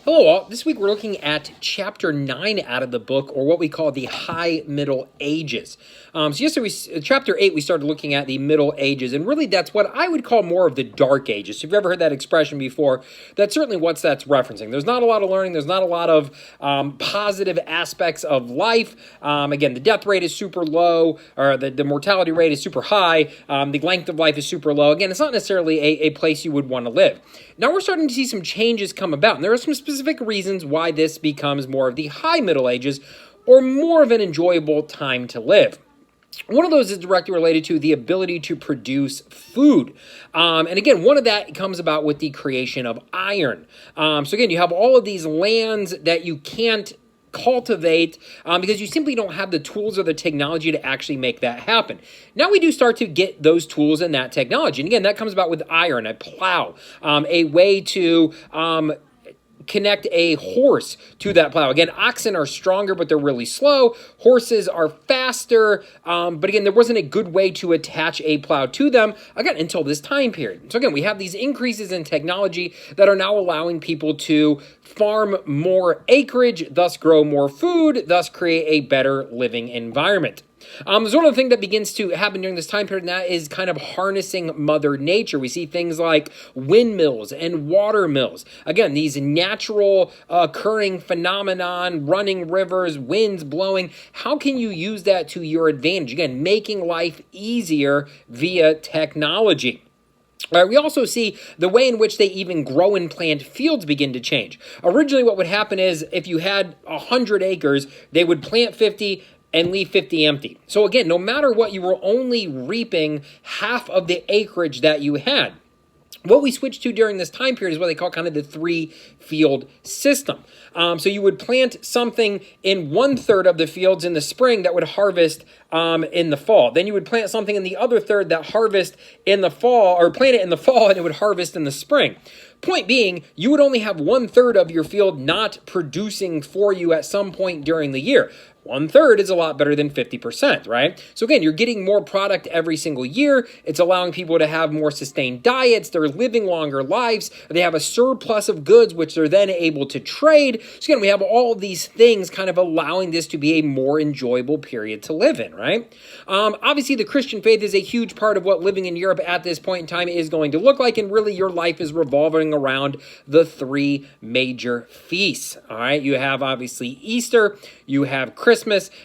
Hello all. This week we're looking at chapter 9 out of the book, or what we call the High Middle Ages. Yesterday, chapter 8, we started looking at the Middle Ages, and really that's what I would call more of the Dark Ages. So if you've ever heard that expression before, that's certainly what that's referencing. There's not a lot of learning, there's not a lot of positive aspects of life. Again, the death rate is super low, or the mortality rate is super high, the length of life is super low. Again, it's not necessarily a place you would want to live. Now we're starting to see some changes come about, and there are some specific reasons why this becomes more of the High Middle Ages, or more of an enjoyable time to live. One of those is directly related to the ability to produce food. And again, one of that comes about with the creation of iron. So again, you have all of these lands that you can't cultivate because you simply don't have the tools or the technology to actually make that happen. Now we do start to get those tools and that technology. And again, that comes about with iron, a plow, a way to connect a horse to that plow. Again, oxen are stronger, but they're really slow. Horses are faster, but again, there wasn't a good way to attach a plow to them, again, until this time period. So again, we have these increases in technology that are now allowing people to farm more acreage, thus grow more food, thus create a better living environment. There's one other thing that begins to happen during this time period, and that is kind of harnessing Mother Nature. We see things like windmills and water mills. Again, these natural occurring phenomenon, running rivers, winds blowing. How can you use that to your advantage? Again, making life easier via technology. We also see the way in which they even grow and plant fields begin to change. Originally, what would happen is if you had 100 acres, they would plant 50 and leave 50 empty. So again, no matter what, you were only reaping half of the acreage that you had. What we switched to during this time period is what they call kind of the three-field system. So you would plant something in 1/3 of the fields in the spring that would harvest in the fall. Then you would plant something in the other third that harvest in the fall, or plant it in the fall and it would harvest in the spring. Point being, you would only have 1/3 of your field not producing for you at some point during the year. 1/3 is a lot better than 50%, right? So again, you're getting more product every single year. It's allowing people to have more sustained diets. They're living longer lives. They have a surplus of goods, which they're then able to trade. So again, we have all of these things kind of allowing this to be a more enjoyable period to live in, right? Obviously, the Christian faith is a huge part of what living in Europe at this point in time is going to look like, and really your life is revolving around the three major feasts, all right? You have obviously Easter, you have Christmas,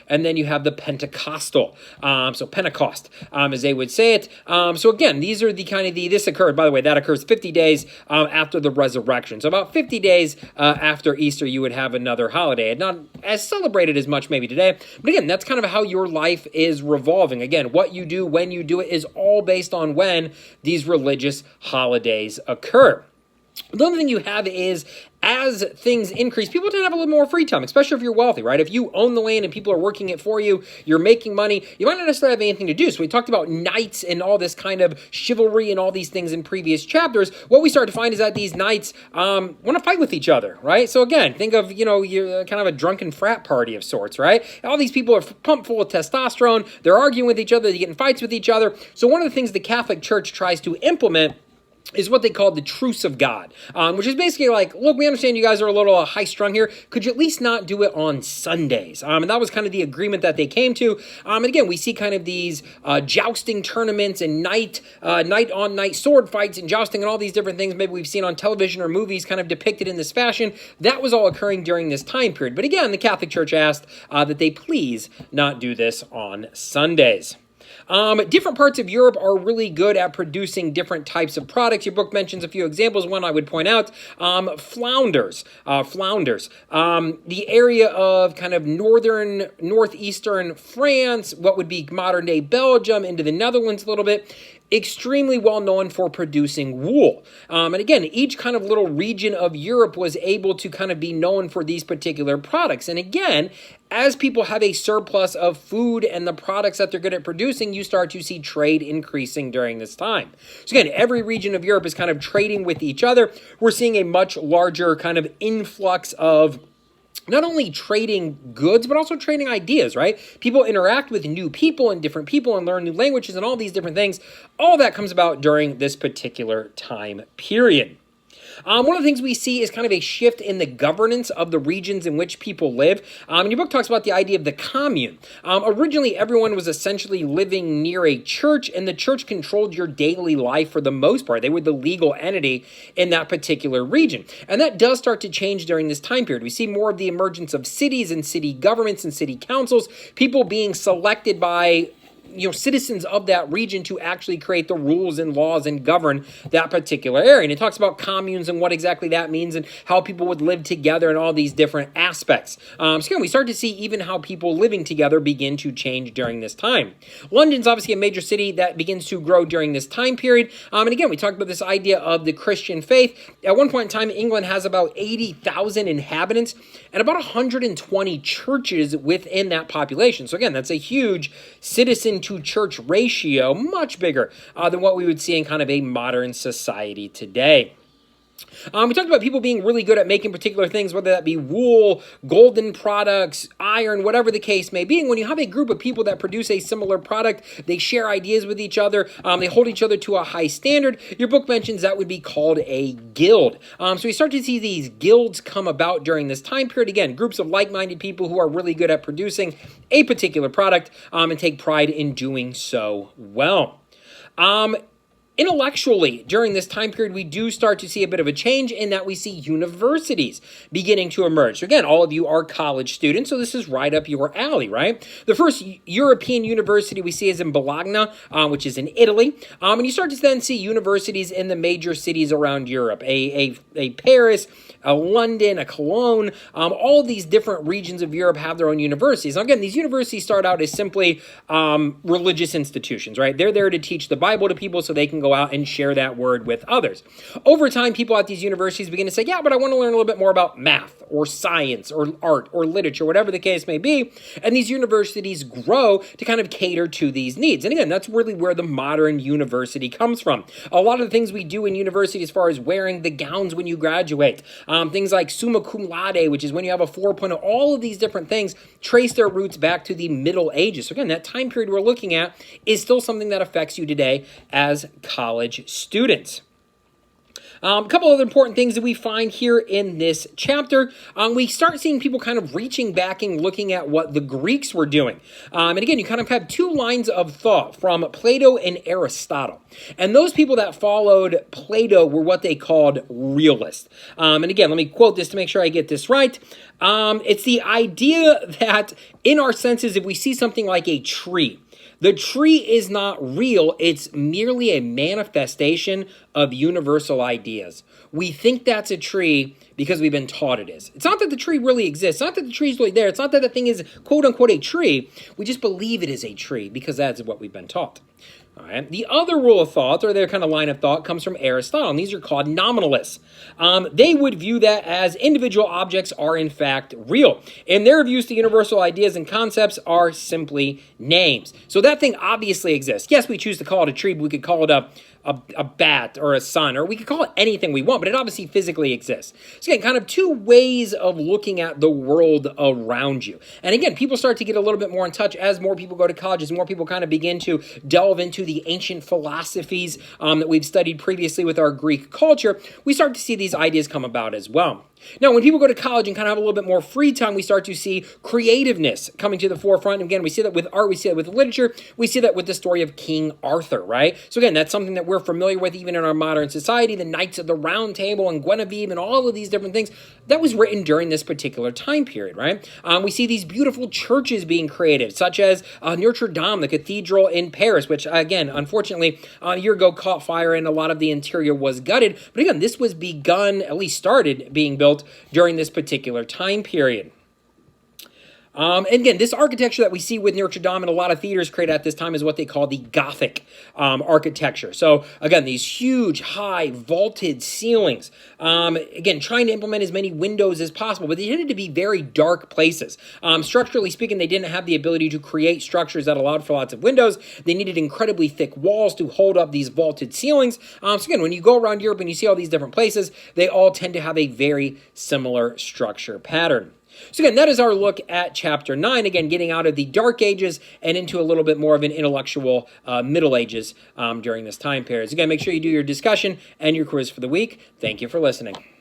and then you have the Pentecostal, so Pentecost, as they would say it. So again, these are the kind of this occurred, by the way, that occurs 50 days after the resurrection. So about 50 days after Easter, you would have another holiday. Not as celebrated as much maybe today, but again, that's kind of how your life is revolving. Again, what you do, when you do it, is all based on when these religious holidays occur. The other thing you have is, as things increase, people tend to have a little more free time, especially if you're wealthy, right? If you own the land and people are working it for you, you're making money, you might not necessarily have anything to do. So we talked about knights and all this kind of chivalry and all these things in previous chapters. What we start to find is that these knights want to fight with each other, right? So again, think of, you're kind of a drunken frat party of sorts, right? All these people are pumped full of testosterone. They're arguing with each other. They get in fights with each other. So one of the things the Catholic Church tries to implement is what they call the truce of God, which is basically like, look, we understand you guys are a little high-strung here. Could you at least not do it on Sundays? And that was kind of the agreement that they came to. And again, we see kind of these jousting tournaments and night-on-night sword fights and jousting and all these different things maybe we've seen on television or movies kind of depicted in this fashion. That was all occurring during this time period. But again, the Catholic Church asked that they please not do this on Sundays. Different parts of Europe are really good at producing different types of products. Your book mentions a few examples. One I would point out, flounders. The area of kind of northeastern France, what would be modern-day Belgium, into the Netherlands a little bit, extremely well known for producing wool. And again, each kind of little region of Europe was able to kind of be known for these particular products. And again, as people have a surplus of food and the products that they're good at producing, you start to see trade increasing during this time. So again, every region of Europe is kind of trading with each other. We're seeing a much larger kind of influx of not only trading goods, but also trading ideas, right? People interact with new people and different people and learn new languages and all these different things. All that comes about during this particular time period. One of the things we see is kind of a shift in the governance of the regions in which people live. And your book talks about the idea of the commune. Originally, everyone was essentially living near a church, and the church controlled your daily life for the most part. They were the legal entity in that particular region. And that does start to change during this time period. We see more of the emergence of cities and city governments and city councils, people being selected by citizens of that region to actually create the rules and laws and govern that particular area. And it talks about communes and what exactly that means and how people would live together and all these different aspects. So again, we start to see even how people living together begin to change during this time. London's obviously a major city that begins to grow during this time period. And again, we talked about this idea of the Christian faith. At one point in time, England has about 80,000 inhabitants and about 120 churches within that population. So again, that's a huge citizen to church ratio, much bigger than what we would see in kind of a modern society today. We talked about people being really good at making particular things, whether that be wool, golden products, iron, whatever the case may be. And when you have a group of people that produce a similar product, they share ideas with each other, they hold each other to a high standard, your book mentions that would be called a guild. So we start to see these guilds come about during this time period. Again, groups of like-minded people who are really good at producing a particular product and take pride in doing so well. Intellectually, during this time period, we do start to see a bit of a change in that we see universities beginning to emerge. So again, all of you are college students, so this is right up your alley, right? The first European university we see is in Bologna, which is in Italy. And you start to then see universities in the major cities around Europe, a Paris, a London, a Cologne. All of these different regions of Europe have their own universities. Now again, these universities start out as simply religious institutions, right? They're there to teach the Bible to people so they can go out and share that word with others. Over time, people at these universities begin to say, yeah, but I want to learn a little bit more about math or science or art or literature, whatever the case may be. And these universities grow to kind of cater to these needs. And again, that's really where the modern university comes from. A lot of the things we do in university as far as wearing the gowns when you graduate, things like summa cum laude, which is when you have a 4.0, all of these different things trace their roots back to the Middle Ages. So again, that time period we're looking at is still something that affects you today as college students. A couple other important things that we find here in this chapter. We start seeing people kind of reaching back and looking at what the Greeks were doing. And again, you kind of have two lines of thought from Plato and Aristotle. And those people that followed Plato were what they called realists. And again, let me quote this to make sure I get this right. It's the idea that in our senses, if we see something like a tree, the tree is not real. It's merely a manifestation of universal ideas. We think that's a tree because we've been taught it is. It's not that the tree really exists. It's not that the tree is really there. It's not that the thing is quote unquote a tree. We just believe it is a tree because that's what we've been taught. All right. The other rule of thought, or their kind of line of thought, comes from Aristotle, and these are called nominalists. They would view that as individual objects are in fact real. In their views, the universal ideas and concepts are simply names. So that thing obviously exists. Yes, we choose to call it a tree, but we could call it a bat or a sun, or we could call it anything we want, but it obviously physically exists. So again, kind of two ways of looking at the world around you. And again, people start to get a little bit more in touch as more people go to college, as more people kind of begin to delve into the ancient philosophies that we've studied previously with our Greek culture. We start to see these ideas come about as well. Now, when people go to college and kind of have a little bit more free time, we start to see creativeness coming to the forefront. And again, we see that with art, we see that with literature, we see that with the story of King Arthur, right? So again, that's something that we're familiar with even in our modern society, the Knights of the Round Table and Guinevere and all of these different things. That was written during this particular time period, right? We see these beautiful churches being created, such as Notre Dame, the cathedral in Paris, which again, unfortunately, a year ago caught fire and a lot of the interior was gutted. But again, this was begun, at least started being built during this particular time period. And again, this architecture that we see with Notre Dame and a lot of theaters created at this time is what they call the Gothic architecture. So again, these huge, high, vaulted ceilings. Again, trying to implement as many windows as possible, but they tended to be very dark places. Structurally speaking, they didn't have the ability to create structures that allowed for lots of windows. They needed incredibly thick walls to hold up these vaulted ceilings. So again, when you go around Europe and you see all these different places, they all tend to have a very similar structure pattern. So again, that is our look at chapter 9, again, getting out of the Dark Ages and into a little bit more of an intellectual Middle Ages during this time period. So again, make sure you do your discussion and your quiz for the week. Thank you for listening.